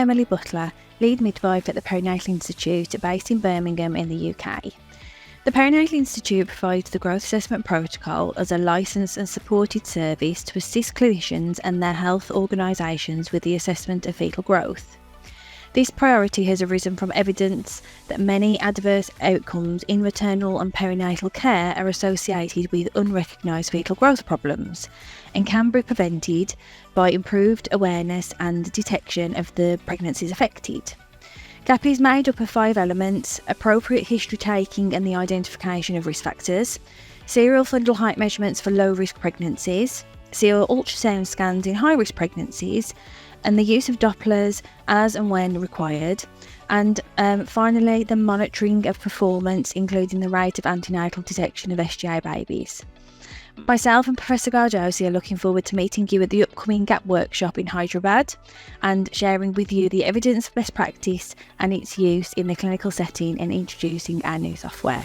Emily Butler, lead midwife at the Perinatal Institute based in Birmingham in the UK. The Perinatal Institute provides the growth assessment protocol as a licensed and supported service to assist clinicians and their health organisations with the assessment of fetal growth. This priority has arisen from evidence that many adverse outcomes in maternal and perinatal care are associated with unrecognised fetal growth problems and can be prevented by improved awareness and detection of the pregnancies affected. GAP is made up of 5 elements: appropriate history taking and the identification of risk factors, serial fundal height measurements for low-risk pregnancies, serial ultrasound scans in high-risk pregnancies, and the use of Dopplers as and when required, and finally the monitoring of performance, including the rate of antenatal detection of SGA babies. Myself and Professor Gardosi are looking forward to meeting you at the upcoming GAP workshop in Hyderabad and sharing with you the evidence of best practice and its use in the clinical setting and introducing our new software.